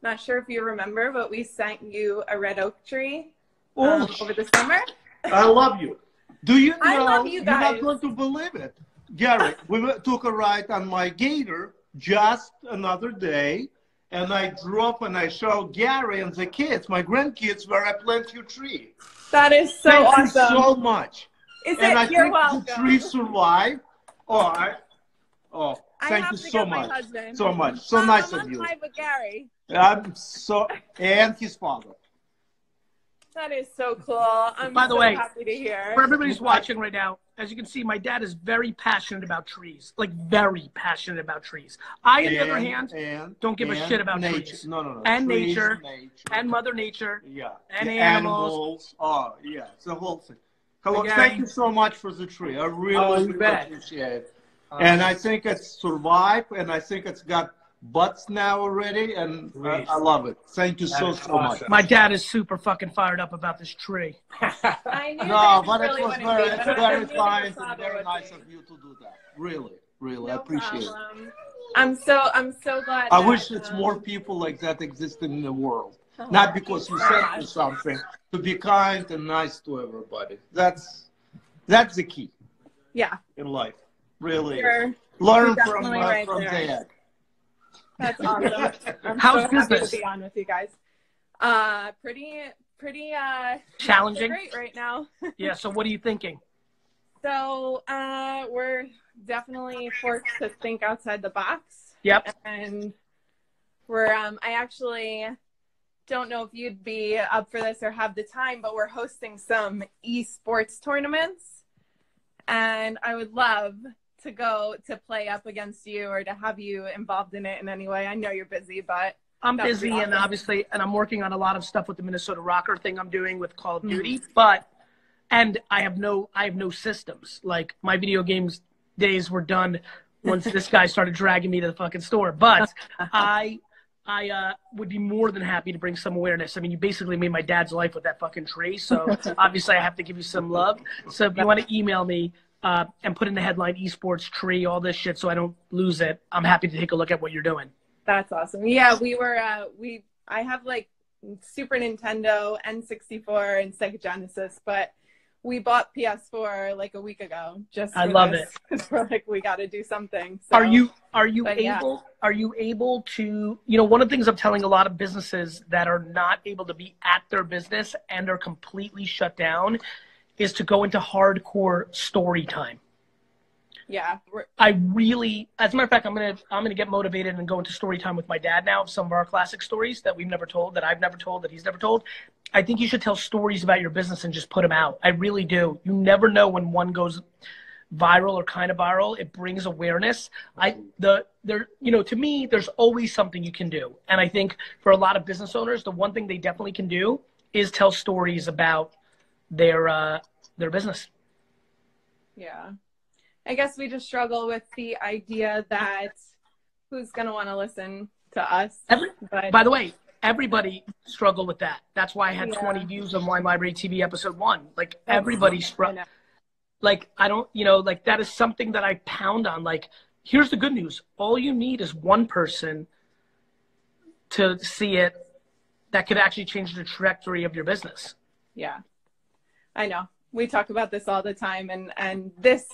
Not sure if you remember, but we sent you a red oak tree over the Oh, summer. I love you. Do you know? I love you You're not guys. going to believe it. Gary, took a ride on my gator just another day, and I drove and I showed Gary and the kids, my grandkids, where I planted your tree. That is so Thank awesome. you so much. Is And it? I You're think welcome. the tree survived. I Thank have you to so get my much. husband. So much. So Mom, nice I'm of on you. live with Gary. And his father. That is so cool. I'm By the so way, happy to hear. For everybody's watching right now, as you can see, my dad is very passionate about trees. Like, very passionate about trees. I, on the other hand, don't give a shit about nature. trees. No. And Trees, nature. And Mother Nature. Yeah. And the animals. Oh, yeah. It's the whole thing. Hello. Gary. Thank you so much for the tree. I really appreciate it. And I think it's survived, and I think it's got butts now already, and I love it. Thank you so much. My dad is super fucking fired up about this tree. I knew No, that but really it was wouldn't be, but I very knew your kind and father very would nice be. of you to do that. Really, I No appreciate it. problem. I'm so glad. I that, wish it's more people like that existed in the world. Not because you said me something, to be kind and nice to everybody. That's the key Yeah. in life. Really. You're Learn definitely right from there. Dad. That's awesome. I'm How's so happy business? to be on with you guys. Pretty Challenging? great right now. Yeah, so what are you thinking? So we're definitely forced to think outside the box. Yep. And we're I actually don't know if you'd be up for this or have the time, but we're hosting some esports tournaments, and I would love to go to play up against you or to have you involved in it in any way. I know you're busy, but I'm that would busy be and awesome. I'm working on a lot of stuff with the Minnesota Rocker thing I'm doing with Call of Duty, and I have no systems. Like, my video games days were done once this guy started dragging me to the fucking store. But I would be more than happy to bring some awareness. I mean, you basically made my dad's life with that fucking tree, so obviously I have to give you some love. So if you want to email me and put in the headline esports tree, all this shit, so I don't lose it, I'm happy to take a look at what you're doing. That's awesome. Yeah, we were I have like Super Nintendo, N64, and Sega Genesis, but we bought PS4 like a week ago. I love it. We're like, we got to do something. So, Are you yeah. able to, you know, one of the things I'm telling a lot of businesses that are not able to be at their business and are completely shut down is to go into hardcore story time. Yeah. I really, as a matter of fact, I'm gonna get motivated and go into story time with my dad now of some of our classic stories that we've never told, that I've never told, that he's never told. I think you should tell stories about your business and just put them out. I really do. You never know when one goes viral or kind of viral. It brings awareness. To me, there's always something you can do. And I think for a lot of business owners, the one thing they definitely can do is tell stories about their business. Yeah. I guess we just struggle with the idea that who's going to want to listen to us. By the way, everybody struggled with that. That's why I had 20 views on Wine Library TV episode 1. Like, everybody struggled. Like, I don't, like, that is something that I pound on. Like, here's the good news. All you need is one person to see it that could actually change the trajectory of your business. Yeah, I know. We talk about this all the time. And this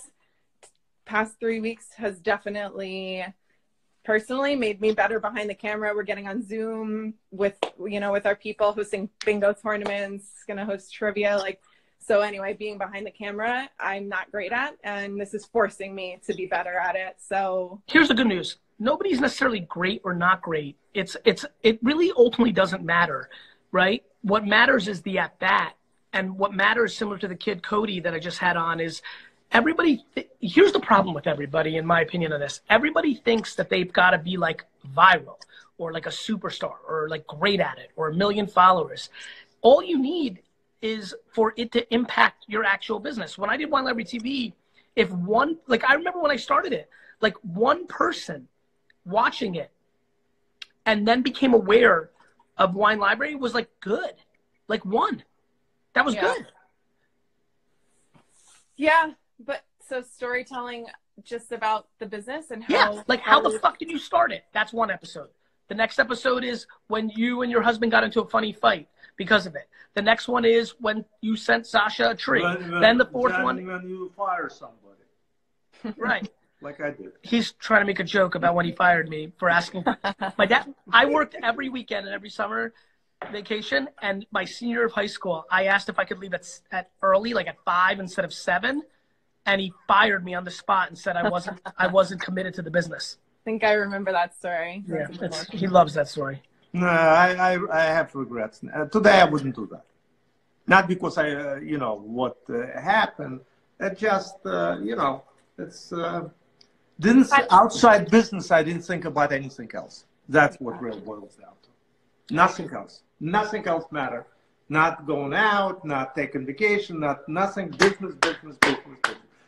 past 3 weeks has definitely personally made me better behind the camera. We're getting on Zoom with our people, hosting bingo tournaments, going to host trivia. So anyway, being behind the camera, I'm not great at, and this is forcing me to be better at it. So here's the good news. Nobody's necessarily great or not great. It really ultimately doesn't matter, right? What matters is the at-bat. And what matters, similar to the kid Cody that I just had on, is here's the problem with everybody, in my opinion, on this. Everybody thinks that they've got to be like viral or like a superstar or like great at it or 1 million followers. All you need is for it to impact your actual business. When I did Wine Library TV, I remember when I started it, like, one person watching it and then became aware of Wine Library was like good. Like, one. That was good. Yeah. But so storytelling just about the business and how. Yeah, like how the fuck did you start it? That's one episode. The next episode is when you and your husband got into a funny fight because of it. The next one is when you sent Sasha a tree. Then the fourth one. When you fire somebody. Right. Like I did. He's trying to make a joke about when he fired me for asking. My dad, I worked every weekend and every summer vacation, and my senior year of high school, I asked if I could leave at early, like at 5 instead of 7, and he fired me on the spot and said I wasn't committed to the business. I think I remember that story. Yeah, he loves that story. No, I have regrets. Today I wouldn't do that. Not because what happened. It just it's outside business. I didn't think about anything else. That's what really boils down to. Nothing else. Nothing else matter. Not going out, not taking vacation, nothing. Business.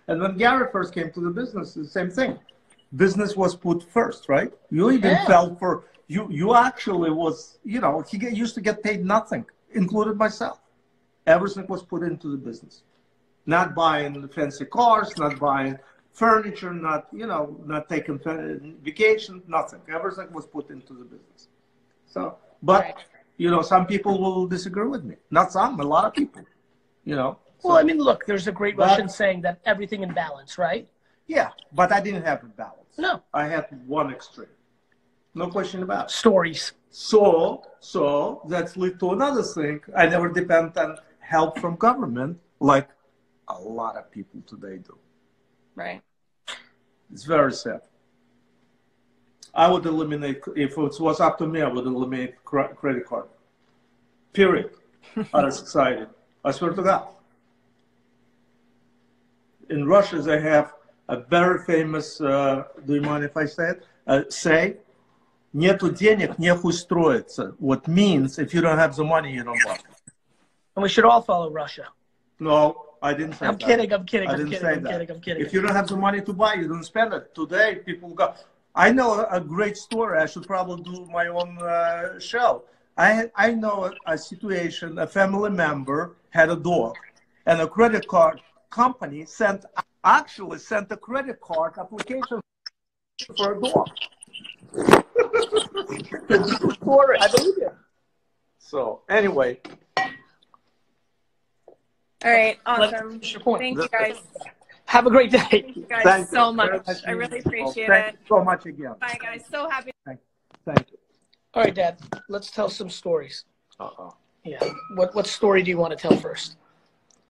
And when Gary first came to the business, the same thing. Business was put first, right? You even felt for you actually was, he used to get paid nothing, including myself. Everything was put into the business. Not buying fancy cars, not buying furniture, not taking vacation, nothing. Everything was put into the business. So, but, some people will disagree with me. Not some, a lot of people, So, well, I mean, look, there's a great Russian saying that everything in balance, right? Yeah, but I didn't have a balance. No. I had one extreme. No question about it. Stories. So that's lead to another thing. I never depend on help from government like a lot of people today do. Right. It's very sad. I would eliminate, if it was up to me, I would eliminate credit card. Period. Out of society. I swear to God. In Russia, they have a very famous, do you mind if I say it? Say, нету денег, не устроиться. What means, if you don't have the money, you don't work. And we should all follow Russia. No, I didn't say that. I'm kidding. If you don't have the money to buy, you don't spend it. Today, people go. I know a great story. I should probably do my own show. I know a situation, a family member had a dog, and a credit card company actually sent a credit card application for a dog. I believe it. So anyway. All right, awesome. Thank you guys. Have a great day. Thank you guys so much. I really appreciate it. Thank you so much again. Bye, guys. So happy. Thank you. All right, Dad. Let's tell some stories. Uh-oh. Yeah. What story do you want to tell first?